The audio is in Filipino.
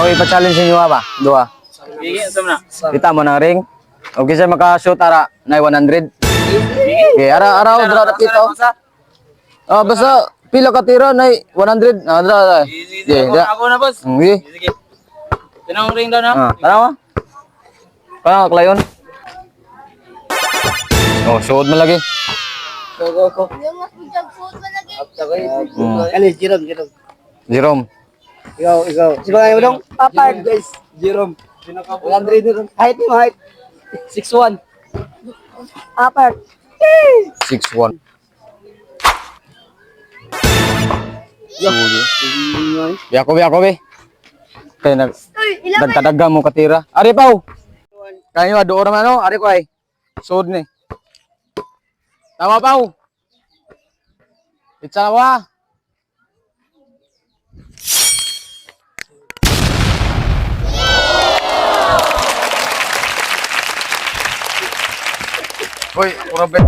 Nawi pa challenge ninyo ba? Duha. Kita mo ng ring. Okay sir maka-shoot ara na 100. Okay, ara dra kita. Ah basta pila ka tira na 100. Ah dra. Ako na boss. Sige. Tinang ring daw na. Tanawa. Para klayon. Oh, shoot mo lagi. Go. Ano, Jerome. Jerome. Ikaw. Si ba mo dong? Papag, guys. Jerome. 100 dito. Height mo, height. 6'1". Papag. 6'1". Biyako be. Kaya nagkadaga mo katira. Ari pau. Kayo ado ora man ari ko ay. Sud ni. Tama pau. Itsawa. Hoy, ora bet.